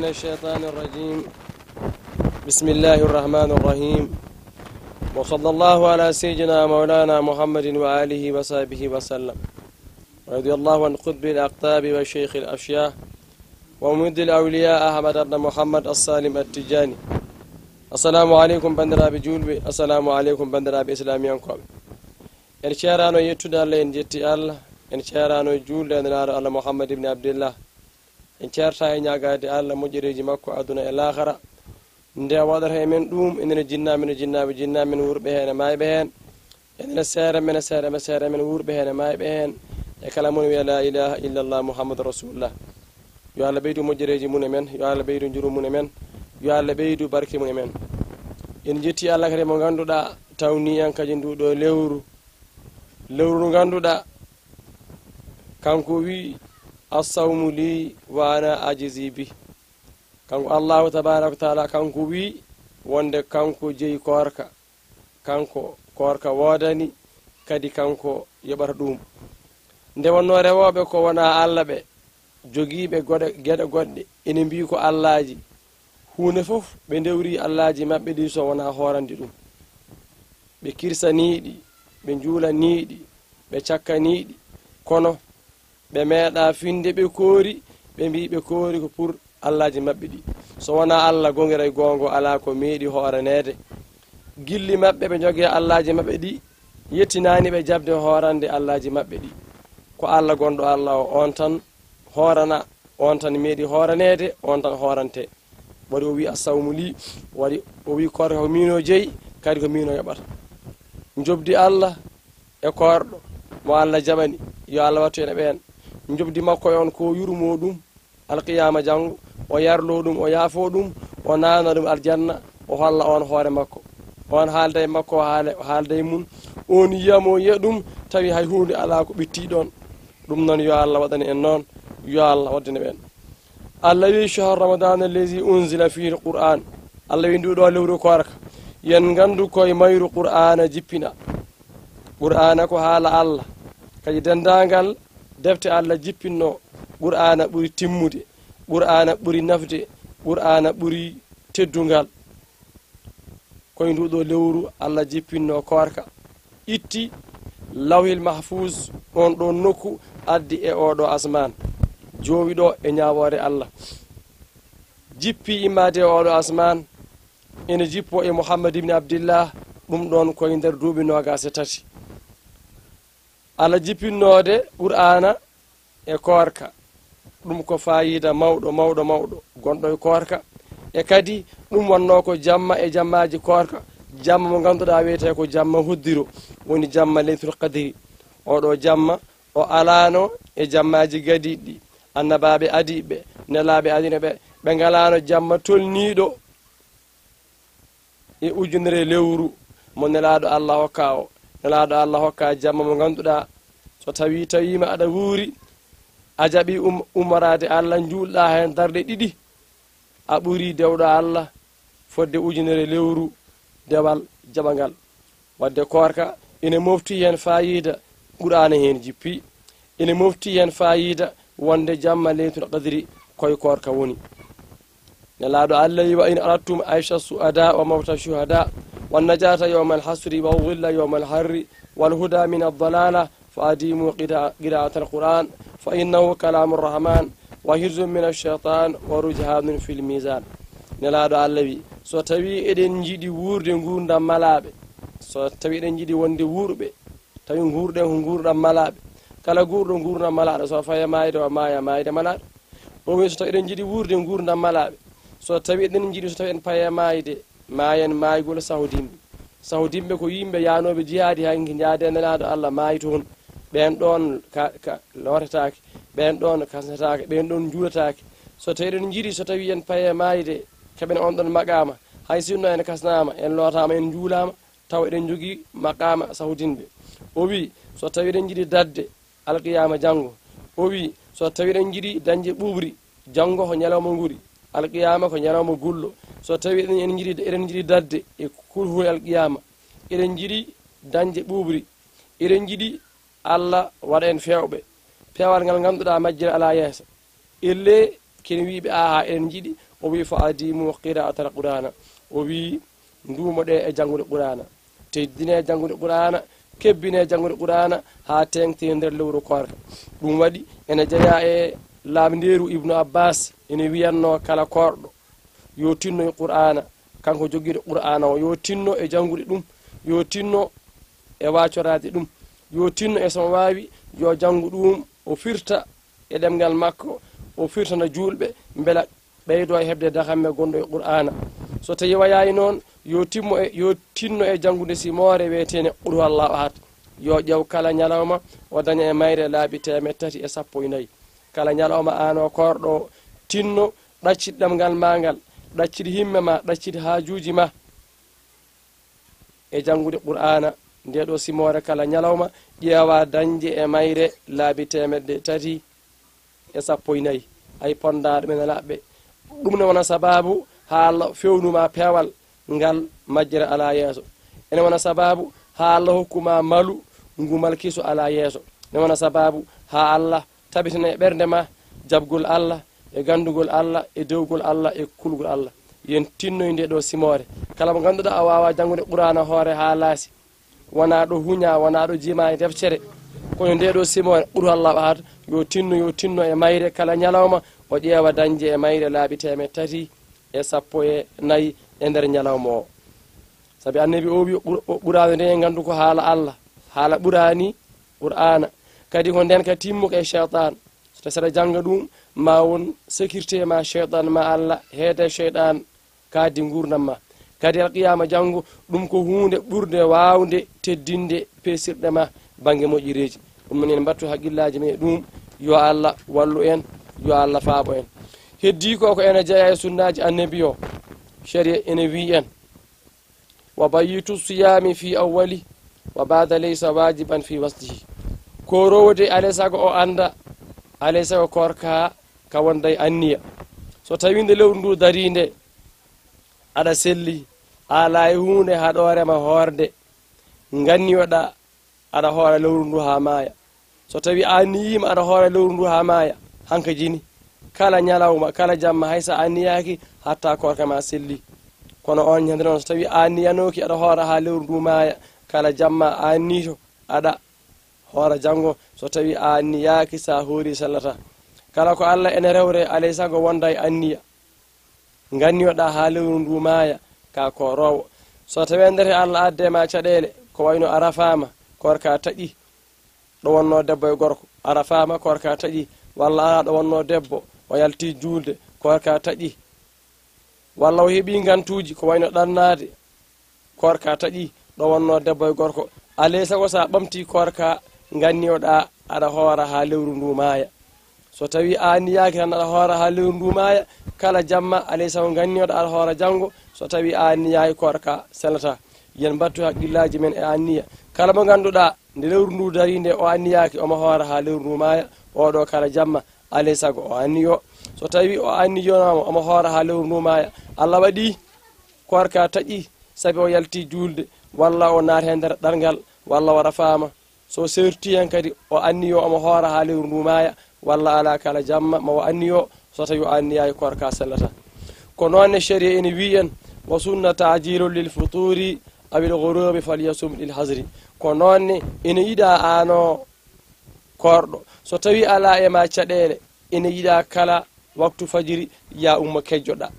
من الشيطان الرجيم. بسم الله الرحمن الرحيم، وصلى الله على سيدنا مولانا محمد وآله وصحبه وسلم، رضي الله عن قطب الأقطاب والشيخ الأشياء ومد الأولياء أحمد بن محمد السالم التجاني. السلام عليكم بندرا بجولبي، السلام عليكم بندرا بإسلاميان كوب. إن شارانو يتودى الله إن جتي الله، إن شارانو جول لنرى الله محمد بن عبد الله، إن شارتا إن يقعد الله مجرج مكو أدنى الآخرة. nde waɗata men ɗum enen jinnaɓe men wurɓe hen e mayɓe hen, enen seere men wurɓe hen e mayɓe hen, e kala mon wiya la ilaha illallah muhammadu rasulullah. yo Allah ɓeydu moƴƴereji mun e men, yo Allah ɓeydu juru mun e men, yo Allah ɓeydu barke mun e men. en jetti Allah kadi mo ganduɗa tawni en kadi nduɗo lewru ndu ganduɗa kanko wi assawmu li wa ana ajizi bi. kanko allahu tabaraka wa taala kanko wi wonde kanko jeeyi korka wodani kadi kanko yoɓata ɗum. nde wonno rewoɓe ko wona allah ɓe jogiiɓe gueɗe goɗɗe ene mbi ko allahji hunde fof ɓe dewri allahji mabɓe ɗi so wona horande ɗum. ɓe kirsaniɗi, ɓe juulaniɗi, ɓe cakkaniɗi, kono ɓe meeɗa finde ɓe koori, ɓe mbi ɓe koori ko pour allahji mabɓe ɗi. so wona allah gongira e gongo ala ko meeɗi horanede. gilli mabɓe ɓe jogui allahji mabɓe ɗi yettinani ɓe jabde horande allahji mabɓe ɗi. ko allah gonɗo allah o on tan horana, on tan meeɗi horanede, on tan horante. waɗi o wi assawmu li, waɗi o wi korka ko mino jeeyi, kadi ko mino yoɓata. jobdi allah e korɗo mo allah jaɓani, yo allah wattu en e ɓen. jobdi makko e on ko yurmo ɗum alqiyama janggo, o yarlo ɗum, o yaafo ɗum, o nana ɗum aljanna, o holla on hoore makko, on haalda e makko, o haalda e mun, on yiyamo yiya ɗum tawi hay hunde ala ko ɓitti ɗon. ɗum noon yo Allah waɗani en noon, yo Allah waddane ɓen. allah wi shahru ramadan allazi unzila fihi alquran. allah wi nduɗo lewru korka yen gandu koye mayru qur'ana jippina. qur'ana ko haala allah, kadi dendagal defte allah jippinno. qur'ana ɓuri timmude, qur'ana ɓuri nafde, qur'ana ɓuri teddungal. koye nduɗo lewru allah jippinno korka, itti lawhil mahfuz on ɗo nokku, addi e oɗo asman, jowi ɗo e ñawore allah. jippi immade e oɗo asman, ene jippo e muhammad ibn abdillah, ɗum ɗon koye nder duuɓi 23. allah jippinnode qur'ana e korka ɗum ko fayida mawɗo gonɗo e korka. e kadi ɗum wonno ko jamma e jammaji korka, jamma mo ganduɗa wiyete ko jamma hoddiro, woni jamma laylatul qadri. oɗo jamma o alano e jammaji gadiɗɗi, annabaɓe adiɓe, nelaɓe adinoɓe, ɓe galano jamma tolniɗo e ujunere lewru mo nelaɗo allah hokka o. nelaɗo allah hokka jamma mo ganduɗa so tawima aɗa wuuri a jaɓi ummarade allah, juulɗa hen darɗe 2, a ɓuri dewɗo allah fodde ujunere lewru dewal jaɓagal. wadde korka ene mofti hen fayida qur'ana hen jippi, ene mofti hen fayida wonde jamma laylatul qadri koye korka woni. nelaɗo allah wi wa in aradtum aisha suada wa mawta shuhada wan najata yawma alhasri wa dhilla yawma alharri wal huda min ad-dalala fa adimu qira'at al-quran fa innahu kalamur rahman wa hirzun min ash-shaytan wa rujhanun fil mizan. nelaɗo allah wi so tawi eɗen jiiɗi wurde gurdam malaɓe, so tawi eɗen jiiɗi wonde wurɓe, tawi gurɗen ko gurdam malaɓe, kala gurɗo gurdam malaɗo so faya mayde o maya mayde malaɗo. o wi so tawi eɗen jiiɗi wurde gurdam malaɓe, so tawi eɗen jiiɗi, so tawi en paye mayde, mayen maygol sahudimɓe ko yimɓe yanoɓe jihaadi hanki jaade nelaɗo allah maayi toon. ɓen ɗon lotetake, ɓen ɗon kasnetake, ɓen ɗon juulatake. so tawi eɗen jiiɗi, so tawi en paye mayde keɓen on ɗon maqama, hay sinno en kasnama, en lotama, en juulama, taw eɗen jogui maqama sahudinɓe. o wi so tawi eɗen jiiɗi dadde alqiyama janggo, o wi so tawi eɗen jiiɗi dañde ɓuɓri janggo ko ñalawma guuri, alqiyama ko ñalawma gullo. so tawi eɗen jiiɗi dadde e kulhude alqiyama, eɗen jiiɗi dañde ɓuɓri, eɗen jiiɗi allah waɗa en fewɓe, pewal ngal ganduɗa majjere ala yeesa. elle kene wiɓe aha eɗen jiiɗi o wi fa adimu qira'atal qur'ana o wi ndumoɗe e janngude qur'ana teddine janngude qur'ana kebbine janngude qur'ana ha tengti nder lewru korka ɗum waɗi ene jeeya e laamndeeru ibnu abbas ene wiyanno kala korɗo yo tinno e qur'ana kanko joguiɗo qur'ana o yo tinno e janngude ɗum yo tinno e wacorade ɗum yo tinno e somo wawi yo janngu ɗum o firta e ɗemgal makko o firtana julɓe beela ɓeydo e heɓde dakamme gonɗo e qur'ana so tawi wayayi noon yo tinno e janngude simore wiyetene qul huwallahu ahad yo ƴew kala ñalawma o daña e mayre laabi 314 kala ñalawma an o korɗo tinno ɗaccide ɗemgal ma ngal ɗaccide himme ma ɗaccide haajuji ma e janngude qur'ana nde ɗo simore kala ñalawma ƴeewa dañde e mayre laabi 314 ay pondaɗo men laɓɓe ɗum ne wona sababu ha Allah fewnuma pewal ngal majjere ala yeeso ene wona sababu ha Allah hokkuma malu ngumal kiso ala yeeso ne wona sababu ha Allah tabitina e ɓernde ma jabgol Allah e gandugol Allah e dewgol Allah e kulgol Allah yen tinnoy nde ɗo simore kala mo ganduɗa a wawa janngude qur'ana hoore ha laasi wona ɗo huña wona ɗo jima e deftere kono nde ɗo simore ɓuuri Allah ahad yo tinno e mayre kala ñalawma o ƴeewa dañde e mayre laabi 314 e nder ñalawma o saabi annabi o wi ɓurade nde gandu ko haala Allah haala ɓurani qur'ana kadi ko nden ka timmuka e cheytan so saɗa janga ɗum ma won sécurité ma cheytan ma Allah heede cheytan kaadi gurdam ma kadi alqiyama janggo ɗum ko hunde ɓurde wawde teddinde pesirɗe ma banggue moƴƴireji ɗum noon en mbattu haqqillaji men ɗum yo Allah wallu en yo Allah faabo en heddi ko ene jeeya e sunnaji annabi o sharia ene wi en wa bayitu siyami fi awwali wa ba'da laysa wajiban fi waslihi ko rowde aleysago o anda aleysago korka ka wonday anniya so tawi nde lewru ndu darinde aɗa selli ala e hunde haɗorema horde ganniyoɗa aɗa hoora lewru ndu ha maaya so tawi anniyima aɗa hoora lewru ndu ha maaya hanka jini kala ñalawma kala jamma haysa anniyaki hatta korka ma selli kono on ñande noon so tawi anniyanoki aɗa hoora ha lewru ndu maaya kala jamma annito aɗa hoora janggo so tawi anniyaki sa hoori sallata kala ko Allah ene rewre aleysago wonda e anniya ganniyoɗa ha lewru ndu maaya ka ko rowo so tawi nder Allah addema caɗele ko wayno arafama korka taƴi ɗo wonno debbo e gorko arafama korka taƴi walla ala ɗo wonno debbo o yalti julde korka taƴi walla o heeɓi gantuji ko wayno ɗannade korka taƴi ɗo wonno debbo e gorko aleysago sa ɓamti korka ganniyoɗa aɗa hoora ha lewru ndu maaya so tawi anniyaki tan aɗa hoora ha lewru ndu maaya kala jamma aleysago ganniyoɗa aɗa hoora janggo so tawi anniyaki korka selata yen mbattu haqqillaji men e anniya kala mo ganduɗa nde lewru ndu darinde o anniyaki omo hoora ha lewru ndu maaya oɗo kala jamma aleysago o anniyo so tawi o anniyonama omo hoora ha lewru ndu maaya Allah waɗi korka taƴi saabi o yalti julde walla o naati e nder ɗargal walla o rafama so serti hen kadi o anniyo omo hoora ha lewru ndu maaya walla ala kala jamma ma o anniyo so tawi o anniyaki korka sellata ko noonne sharia ene wi en wa sunna ta'jilul lil futuri awil ghurubi falyasum lil hazri ko noonne ene yiɗa ano korɗo so tawi ala e ma caɗele ene yiɗa kala waktu fajiri ya umma kejjoɗa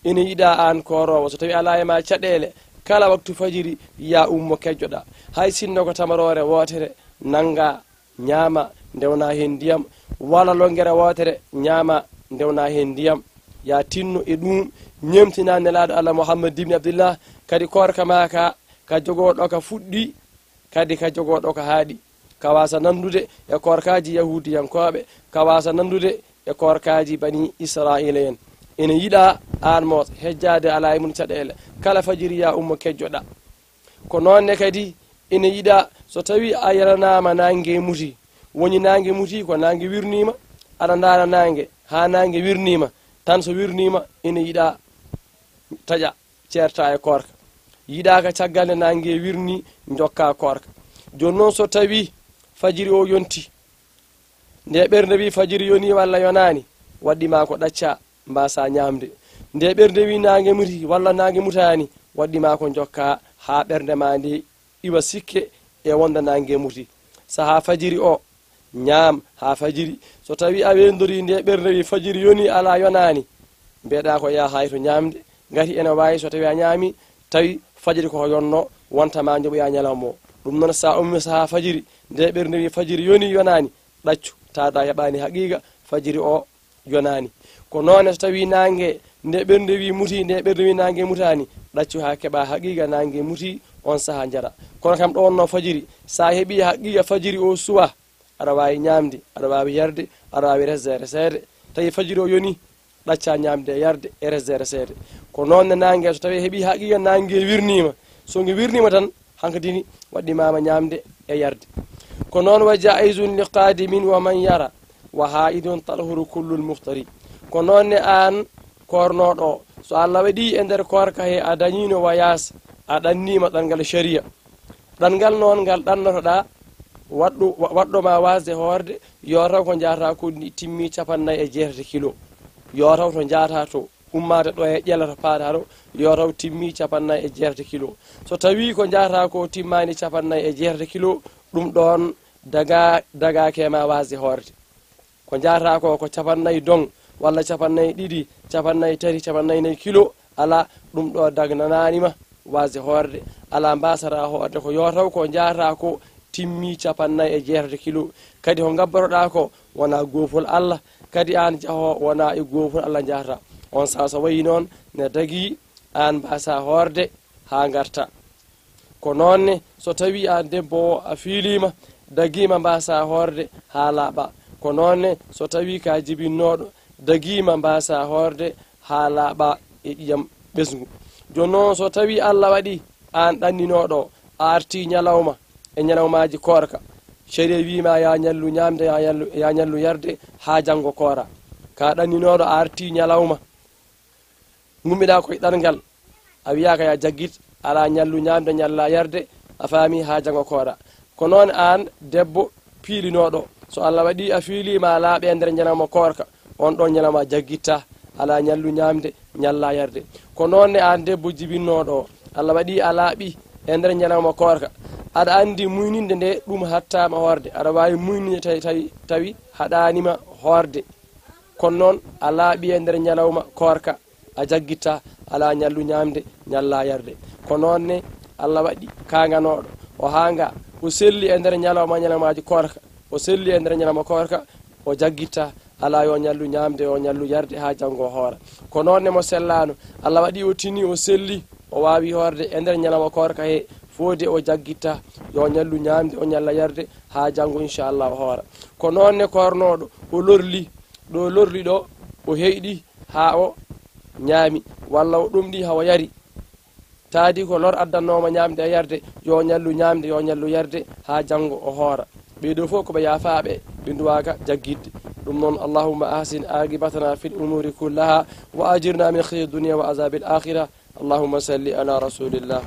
ene yiɗa an korowo so tawi ala e ma caɗele kala waktu fajiri ya ummo kejjoɗa hay sinno ko tamarore wotere nanga ñaama ndewna hen ndiyam walla longere wotere ñaama ndewna hen ndiyam ya tinno e ɗum ñemtina nelaɗo Allah Muhammad ibn Abdullah kadi korka ma ka jogoɗo ka fuɗɗi kadi ka jogoɗo ka haaɗi ka wasa nandude e korkaji yahudiyankoɓe ka wasa nandude e korkaji bani Israila en ene yiɗa an mo hejjade ala e mun caɗele kala fajiri ya ummo kejjoɗa ko nonne kadi ene yiɗa so tawi a yaranama nangue muti woni nangue muti ko nangue wirnima aɗa dara nangue ha nangue wirnima tan so wirnima ene yiɗa taƴa ceerta e korka yiɗa ka caggal nde nangue wirni jokka korka joni noon so tawi fajiri o yonti nde ɓernde wi fajiri yoni walla yonani waɗɗima ko ɗacca mbasa ñamde nde ɓernde wi nangue muti walla nangue mutani waɗɗima ko jokka ha ɓernde ma nde iwa sikke e wonda nangue muti saha fajiri o ñaam ha fajiri so tawi a wendori nde ɓernde wi fajiri yoni ala yonani mbeɗa ko ya hay to ñamde gati ene wawi so tawi a ñaami tawi fajiri ko yonno wontama joɓoya ñalawma o ɗum noon sa ummi saha fajiri nde ɓernde wi fajiri yoni yonani ɗaccu tada heɓani haqiqa fajiri o yonani ko noone so tawi nangue nde ɓernde wi muti nde ɓernde wi nangue mutani ɗaccu ha keɓa haqiqa nangue muti on saaha jara kono kam ɗo wonno fajiri sa heeɓi haqiqa fajiri o suwa aɗa wawi ñamde aɗa wawi yarde aɗa wawi resde resede tawi fajiri o yoni ɗacca ñamde yarde e resde resede ko noonne nangue so tawi heeɓi haqiqa nangue wirnima so ngue wirnima tan hankadini waɗɗimama ñamde e yarde ko noon wa jaizun li qadimin wa man yara wa haidun talhuru kullul muftari ko noonne an kornoɗo so Allah waɗi e nder korka he a dañino wayas a ɗannima ɗanngal sharia ɗanngal noon ngal ɗannotoɗa waɗɗoma wasde hoorde yo taw ko jata ko timmi 96 kilo yo taw to jata to ummade ɗo e ƴela to paata ɗo yo taw timmi 96 kilo so tawi ko jata ko timmani 96 kilo ɗum ɗon dagake ma wasde hoorde ko jata ko 90 dong walla 92 93 94 kilo ala ɗum ɗo dagnananima wasde hoorde ala mbasara hoorde ko yo taw ko jata ko timmi 96 kilo kadi ko gabbatoɗa ko wona gofol Allah kadi an jaho wona e gofol Allah jata on sa so wayi noon ne dagui an mbasa hoorde ha garta ko noonne so tawi an debbo a fiilima daguima mbasa hoorde ha laaɓa ko noonne so tawi ka jibinnoɗo daguima mbasa hoorde ha laaɓa e ƴiyam ɓesgu joni noon so tawi Allah waɗi an ɗanninoɗo a arti ñalawma e ñalawmaji korka sharia wima ya ñallu ñamde ya ñallu yarde ha janggo koora ka ɗanninoɗo a arti ñalawma gummiɗa koye ɗangal a wiyaka ya jaggit ala ñallu ñamde ñalla yarde a faami ha janggo koora ko noon an debbo piilinoɗo so Allah waɗi a fiilima laaɓe e nder ñalawma korka on ɗon ñalawma jaggitta ala ñallu ñamde ñalla yarde ko noonne an debbo jibinnoɗo Allah waɗi a laaɓi e nder ñalawma korka aɗa andi muyninde nde ɗum hattama hoorde aɗa wawi muyninde tawi haɗanima hoorde kono noon a laaɓi e nder ñalawma korka a jaggitta ala ñallu ñamde ñalla yarde ko noonne Allah waɗi kanganoɗo o hanga o selli e nder ñalawmaji korka o selli e nder ñalawma korka o jaggitta ala yo ñallu ñamde yo ñallu yarde ha janggo hoora ko noonne mo sellano Allah waɗi o tini o selli o wawi horde e nder ñalawma korka he fode o jaggitta yo ñallu ñamde o ñalla yarde ha janggo inchallah o hoora ko noonne kornoɗo o lorli ɗo o heyɗi ha o ñaami walla o ɗumɗi hawo yari taadi ko lor addannoma ñamde e yarde yo ñallu ñamde yo ñallu yarde ha janggo o hoora ɓeɗo fof koɓe yafaɓe ɓe duwaka jaggidde ɗum noon allahumma ahsin aqibatana fil umuri kullaha wa ajirna min khayri dunya wa azabil akhirah allahumma salli ala rasulillah